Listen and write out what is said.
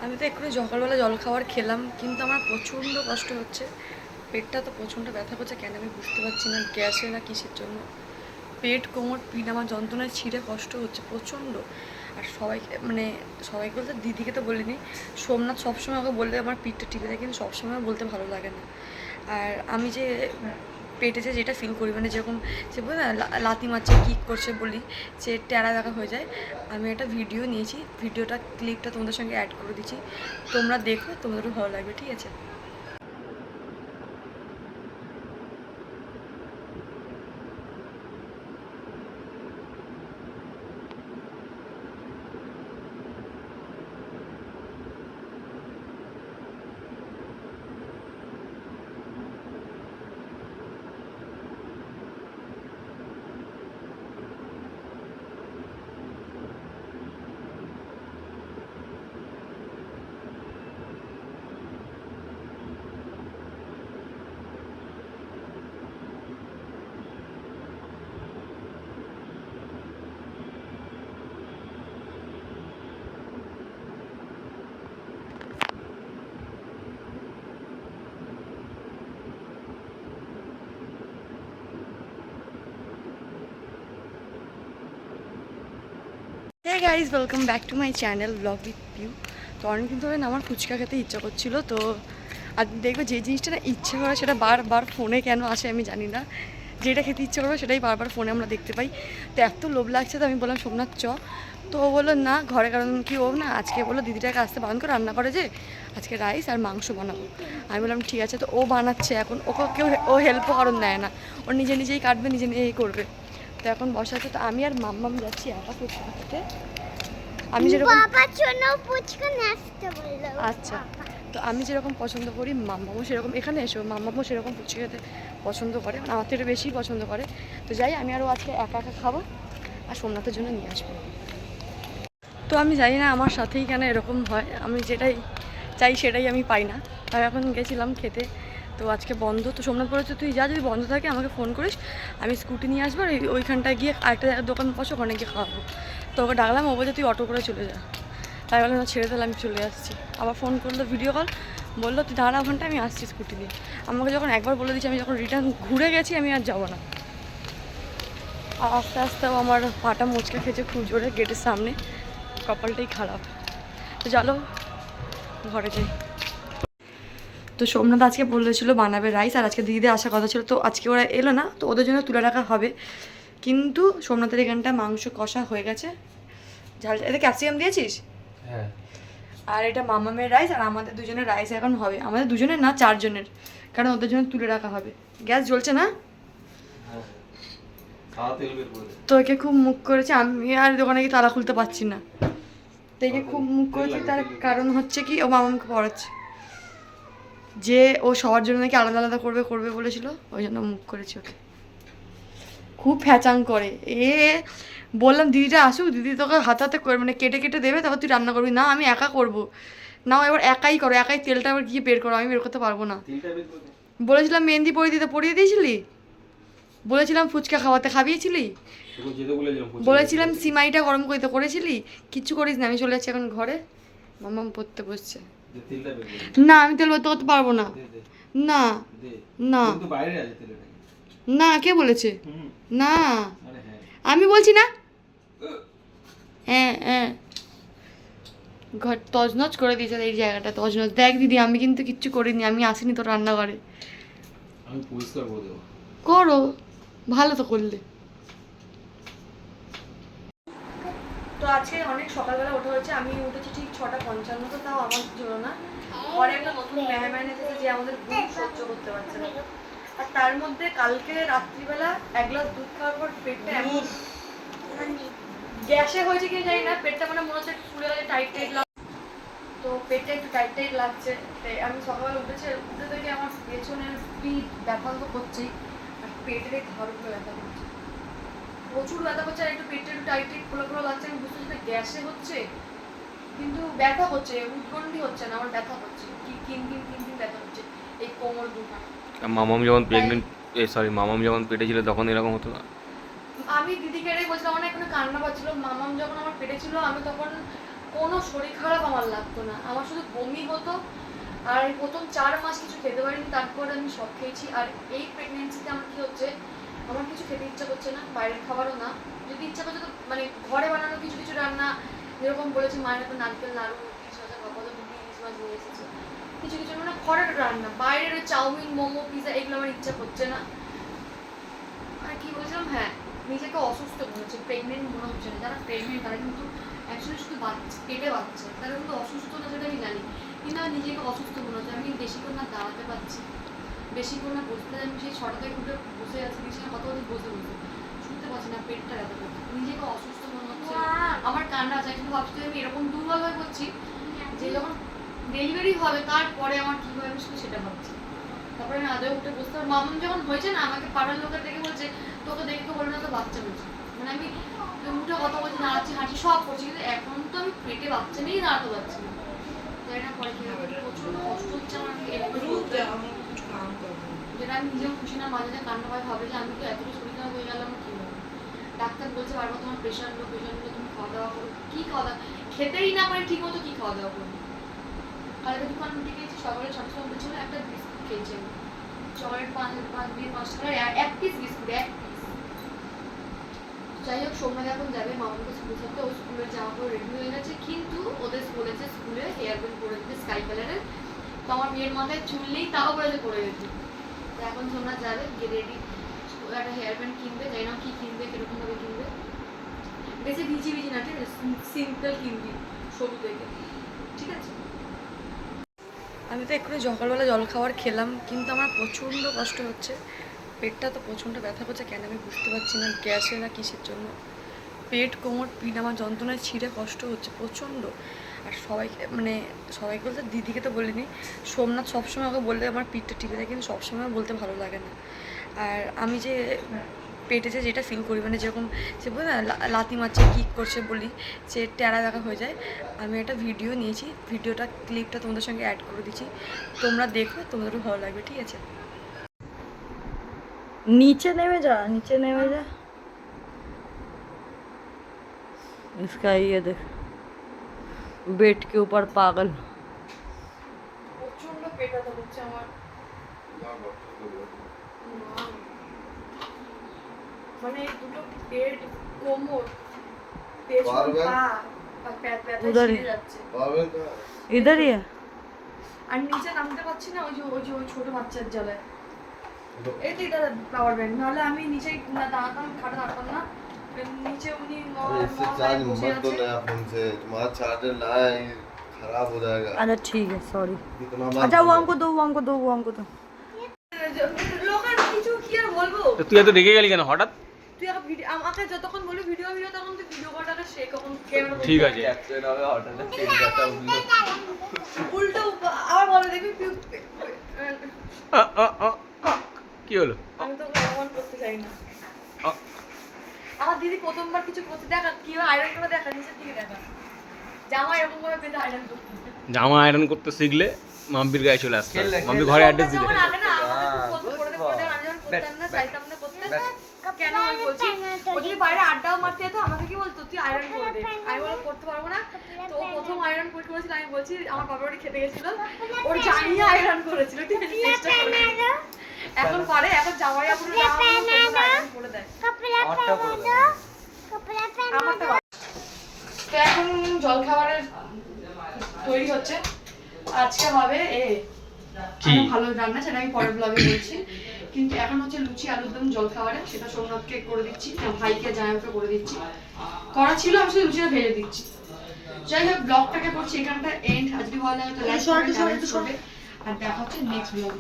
আমি তো একটু সকালবেলা জল খাবার খেলাম, কিন্তু আমার প্রচণ্ড কষ্ট হচ্ছে। পেটটা তো প্রচণ্ড ব্যথা করছে, কেন আমি বুঝতে পারছি না, গ্যাসে না কিসের জন্য। পেট, কোমর, পিঠ আমার যন্ত্রণায় ছিঁড়ে কষ্ট হচ্ছে প্রচণ্ড। আর সবাইকে মানে সবাইকে বলতে দিদিকে তো বলিনি, সোমনাথ সবসময় ওকে বললে আমার পিঠটা টিপে দেয়, কিন্তু সবসময় বলতে ভালো লাগে না। আর আমি যে পেটে যেটা ফিল করি, মানে যেরকম সে বলে না লাথি মারছে, কিক করছে বলি, যে টেরা দেখা হয়ে যায়। আমি একটা ভিডিও নিয়েছি, ভিডিওটা ক্লিপটা তোমাদের সঙ্গে অ্যাড করে দিচ্ছি, তোমরা দেখো, তোমাদেরও ভালো লাগবে, ঠিক আছে? হ্যাঁ guys, welcome back to my channel blog with Piu. তো অনেক দিন ধরে আমার ফুচকা খেতে ইচ্ছা করছিল, তো আর দেখবে যে জিনিসটা না ইচ্ছে করে সেটা বারবার ফোনে কেন আসে আমি জানি না। যেটা খেতে ইচ্ছে করবে সেটাই বারবার ফোনে আমরা দেখতে পাই। তো এত লোভ লাগছে, তো আমি বললাম সোমনাথ চ। তো ও বললো না ঘরে, কারণ কি ও না আজকে বললো দিদিটাকে আসতে বারণ করে, রান্না করে যে আজকে রাইস আর মাংস বানাবো। আমি বললাম ঠিক আছে। তো ও বানাচ্ছে এখন, ওকে কেউ ও হেল্পও কারণ দেয় না, ও নিজে নিজেই কাটবে, নিজে নিজেই করবে। তো এখন বসা আছে, তো আমি আর মাম্মাম যাচ্ছি একা ফুচকা খেতে। আমি যেরকম বাবার জন্য ফুচকা নিয়ে আসতে বললো। আচ্ছা, তো আমি যেরকম পছন্দ করি মাম্মামও সেরকম, এখানে এসো মাম্মামও সেরকম ফুচকা খেতে পছন্দ করে, মানে আমার থেকে বেশি পছন্দ করে। তো যাই, আমি আরও আজকে একা একা খাবো আর সোমনাথের জন্য নিয়ে আসবো। তো আমি জানি না আমার সাথেই কেন এরকম হয়, আমি যেটাই চাই সেটাই আমি পাই না। আমি এখন গেছিলাম খেতে, তো আজকে বন্ধ। তো সোমনাথ বলেছে তুই যা, যদি বন্ধ থাকে আমাকে ফোন করিস, আমি স্কুটি নিয়ে আসবো, আর ওইখানটায় গিয়ে আরেকটা দোকান বসে, ওখানে গিয়ে খাওয়াবো। তো ওকে ডাকলাম, ও বলছে তুই অটো করে চলে যা। তাই বললাম ছেড়ে দিলে আমি চলে আসছি। আবার ফোন করলো, ভিডিও কল, বললো তুই দাঁড়া ওখানটা, আমি আসছি স্কুটি নিয়ে। আমাকে যখন একবার বলে দিচ্ছি, আমি যখন রিটার্ন ঘুরে গেছি আমি আর যাবো না। আর আস্তে আস্তেও আমার পাটা মুচকে খেয়েছে খুব জোরে গেটের সামনে, কপালটাই খারাপ। তো চলো ঘরে যাই। তো সোমনাথ আজকে বলেছিল বানাবে রাইস, আর আজকে দিদিদের আসার কথা ছিল, তো আজকে ওরা এলো না, তো ওদের জন্য তুলে রাখা হবে। কিন্তু সোমনাথের এখানটা মাংস কষা হয়ে গেছে, ঝাল, এতে ক্যাপসিকাম দিয়েছিস? হ্যাঁ। আর এটা মামামের রাইস, আর আমাদের দুজনের রাইস এখন হবে, আমাদের দুজনের না চারজনের, কারণ ওদের জন্য তুলে রাখা হবে। গ্যাস জ্বলছে না? তো একে খুব মুখ করেছে, আমি আর দোকানে গিয়ে তালা খুলতে পারছি না। তো একে খুব মুখ করেছি, তার কারণ হচ্ছে কি ও মামামকে পড়াচ্ছে, যে ও সবার জন্য নাকি আলাদা আলাদা করবে করবে বলেছিল, ওই জন্য মুখ করেছি ওকে। খুব ফ্যাচাং করে এ। বললাম দিদিটা আসুক, দিদি তোকে হাতে হাতে করে মানে কেটে কেটে দেবে, তারপর তুই রান্না করবি। না আমি একা করবো। না এবার একাই করো, একাই তেলটা আবার গিয়ে বের করো, আমি বের করতে পারবো না। বলেছিলাম মেহেন্দি পরিয়ে দিতে, পরিয়ে দিয়েছিলি? বলেছিলাম ফুচকা খাওয়াতে, খাবিয়েছিলি? বলেছিলাম সিমাইটা গরম করে দিতে, করেছিলি? কিচ্ছু করিস না। আমি চলে যাচ্ছি এখন ঘরে, মাম্মাম পড়তে বসছে। না আমি তেল ভরতে করতে পারবো না। না না না, কে বলেছে? না আমি বলছি না। হ্যাঁ হ্যাঁ, ঘর তজনজ করে দিয়েছে এই জায়গাটা, তজনজ। দেখ দিদি আমি কিন্তু কিচ্ছু করিনি, আমি আসিনি তোর রান্নাঘরে। আমি পরিষ্কার করে দেবো। করো, ভালো তো করলে। তো আজকে অনেক সকালবেলা ওঠা হয়েছে, আমি উঠেছি ঠিক 6:55, তো তাও আমার জন্য না। পরে একটা নতুন মেহমান এসেছে যে আমাদের ঘুম সহ্য করতে পারছে না, আর তার মধ্যে কালকে রাত্রিবেলা এক গ্লাস দুধ খাওয়ার পর পেটটা এমন গ্যাসে হয়েছে কি জানি না, পেটটা মানে মনে হচ্ছে ফুলে গেছে, টাইট টাইট লাগছে। তো পেটটা একটু টাইট টাইট লাগছে। তাই আমি সকালবেলা উঠে দেখে আমার পেছনের পিঠ ব্যথা তো করছেই, আর পেটের এই ঘরগুলো ব্যথা করছে, প্রচুর ব্যথা করছে। আর একটু পেটটা একটু টাইট টাইট ফোলা ফোলা লাগছে, আমি বুঝতে পারছি গ্যাসে হচ্ছে, কিন্তু ব্যথা হচ্ছে, উদ্গন্ডি হচ্ছে না, আমার ব্যথা হচ্ছে, কি কিন কিন কিন কিন ব্যথা হচ্ছে এই কোমর দুখানে। মামাম যখন প্রেগনেন্ট, মামাম যখন পেটে ছিল তখন এরকম হতো না? আমি দিদিকে এটাই বলছিলাম, আমার এখানে কান্না পাচ্ছিল। মামাম যখন আমার পেটে ছিল আমি তখন কোনো শরীর খারাপ আমার লাগতো না, আমার শুধু বমি হতো। আর এই প্রথম 4 মাস কিছু খেতে পারিনি, তারপরে আমি সব খেয়েছি। আর এই প্রেগনেন্সিতে আমার কি হচ্ছে, আমার কিছু খেতে ইচ্ছা করছে না, বাইরের খাবারও না। যদি ইচ্ছা করছে তো মানে ঘরে বানানো কিছু কিছু রান্না, যেরকম বলেছি মায়ের একটা নারকেল নাড়ু, ইলিশ ভাজা, বাবা তো ইলিশ মাছ নিয়ে এসেছে, কিছু কিছু মানে ঘরের রান্না। বাইরের চাউমিন, মোমো, পিজা এগুলো আমার ইচ্ছা করছে না। আর কি বলছিলাম, হ্যাঁ, নিজেকে অসুস্থ মনে হচ্ছে, প্রেগনেন্ট মনে হচ্ছে না। যারা প্রেগনেন্ট তারা কিন্তু অ্যাকচুয়ালি শুধু পেটে বাচ্চা, তারা কিন্তু অসুস্থ না, সেটা আমি জানি, কিন্তু আমার নিজেকে অসুস্থ মনে হচ্ছে। আমি বেশিক্ষণ না দাঁড়াতে পারছি, বেশিক্ষণ না বসতে, আমি সেই 6টা থেকে উঠে বসে আছি বিছানায়, কত বসে বসে শুনতে পাচ্ছি না, পেটটা ব্যথা করছে, নিজেকে অসুস্থ মনে হচ্ছে। আমার কান্না আছে, কিন্তু ভাবছি আমি এরকম দুর্বল হয়ে পড়ছি যে যখন ডেলিভারি হবে তারপরে আমার কী হবে সেটা ভাবছি। তারপরে আমি আদৌ উঠে বসতে পারবো। মামুন যখন হয়েছে না, আমাকে পাড়ার লোকের দেখে বলছে তোকে দেখে তো বলে না তো বাচ্চা হয়েছে, মানে আমি উঠে কথা বলছি, নাড়াচ্ছি, হাঁটছি, সব করছি, কিন্তু এখন তো আমি পেটে বাচ্চা নিয়েই দাঁড়াতে পারছি না। জানি না পরে কি হবে, প্রচুর কষ্ট হচ্ছে আমার, যেটা আমি নিজেও খুশি না। মাঝে মাঝে কান্না পায়, ভাবে যে আমি তো এতটা শরীর খারাপ হয়ে গেলাম, কি হবে। ডাক্তার বলছে বারবার তোমার প্রেশার লো, তুমি খাওয়া দাওয়া করো। কি খাওয়া দাওয়া, খেতেই না পারি ঠিক মতো, কি খাওয়া দাওয়া করবো। কালকে দোকান রুটি খেয়েছি, সকালে 6টার সময় ছিল, একটা বিস্কুট খেয়েছি আমি, চকলেট 5 টাকার 1 পিস বিস্কুট, 1 পিস। যাই হোক, সোমনাথ এখন যাবে মামাকে স্কুল থেকে, ও স্কুলের জামা পরে রেডি হয়ে গেছে, কিন্তু ওদের বলেছে স্কুলে হেয়ার ব্যান্ড করে দিতে স্কাই কালারের। তো আমার মেয়ের মাথায় চুল নেই, তাও বলেছে করে গেছে। তো এখন সোমনাথ যাবে, গিয়ে রেডি একটা হেয়ার ব্যান্ড কিনবে, জানি না কি কিনবে, কিরকম ভাবে কিনবে, বেশি ভিজি ভিজি না, ঠিক আছে, সিম্পল কিনবি সবু থেকে, ঠিক আছে। আমি তো এক্ষুনি সকালবেলা জল খাবার খেলাম, কিন্তু আমার প্রচণ্ড কষ্ট হচ্ছে, পেটটা তো প্রচণ্ড ব্যথা করছে, কেন আমি বুঝতে পারছি না, গ্যাসে না কিসের জন্য। পেট, কোমর, পিঠ আমার যন্ত্রণায় ছিঁড়ে কষ্ট হচ্ছে প্রচণ্ড। আর সবাইকে মানে সবাইকে বলতে দিদিকে তো বলিনি, সোমনাথ সবসময় ওকে বললে আমার পিঠটা টিপে দেয়, কিন্তু সবসময় বলতে ভালো লাগে না। আর আমি যে পেটে যে যেটা ফিল করি, মানে যেরকম সে বলে না লাথি মারছে, কিক করছে বলি, যে টেরা দেখা হয়ে যায়। আমি একটা ভিডিও নিয়েছি, ভিডিওটা ক্লিপটা তোমাদের সঙ্গে অ্যাড করে দিচ্ছি, তোমরা দেখো, তোমাদেরও ভালো লাগবে, ঠিক আছে। नीचे नेमे जा, नीचे नेमे जा। इसका ये देख, बेड के ऊपर पागल। প্রচণ্ড পেট ব্যথা করছে আমার, মানে দুটো পেট, কোমর, পেছন, পা আর পেট ব্যথা ছিঁড়ে যাচ্ছে। इधर ही है। আর নিচে নামতে পারছি না, ওই ছোট বাচ্চার জ্বালায়। এই তো এটা পাওয়ার ব্যাংক, নাহলে আমি নিচে না দাঁড়াতাম, খাটে দাঁড়াতাম না, নিচে উনি इससे चार्ज मत दो नया फोन से, तुम्हारा चार्जर लाया है खराब हो जाएगा। अच्छा ठीक है, सॉरी। इतना बात अच्छा वो हमको दो, वो हमको दो, वो हमको दो। লোকের কিছু কি আর বলবো। তো তুই এত রেগে গেলি কেন হঠাৎ? তুই আমাকে যতক্ষণ বলি ভিডিও তখন তুই ভিডিও করাটা সে কখন ক্যামেরা ঠিক আছে, উল্টো আবার বলে দেখবি কি হলো? আমি তো অপমান করতে চাই না। আমার দিদি প্রথমবার কিছু করতে দেখা, কিভাবে আয়রন করে দেখা, নিচের দিকে দেখা, জামা এরকম করে পেতে আয়রন করতে, জামা আয়রন করতে শিখলে মাম্পির গায়ে চলে আসতে হবে। মাম্পি ঘরে অ্যাড্রেস দিলে। যখন আগে না আমাকে করে আমি যখন করতাম না, চাইতাম না করতে, কেন আমি বলছি, ও যদি বাইরে আড্ডাও মারতে যেত, আমাকে কি বলতো তুই আয়রন করে দে, আমি বলো করতে পারবো না। তো ও প্রথম আয়রন করেছিল, আমি বলছি আমার বাবার বাড়ি খেতে গেছিল, ওর জানিয়ে আয়রন করেছিল, ঠিক আছে, চেষ্টা করে। এখন পারে, এখন জামাই আপুরে আয়রন করে দেয়। আমারটা তো এখন জল খাবারের তৈরি হচ্ছে, আজকে হবে কি ভালো রান্না, সেটা আমি পরের ব্লগে বলছি। কিন্তু এখন হচ্ছে লুচি আলুর দম জল খাবারে, সেটা সোমনাথকে করে দিচ্ছি, ভাইকে জামাইকে করে দিচ্ছি, করা ছিল, আমি শুধু লুচিটা ভেজে দিচ্ছি। যাই হোক, ব্লগটাকে করছি এখানটা এন্ড। আজকে ভালো লাগে তো লাইক করবে, কমেন্ট করবে, আর দেখা হচ্ছে নেক্সট ব্লগে।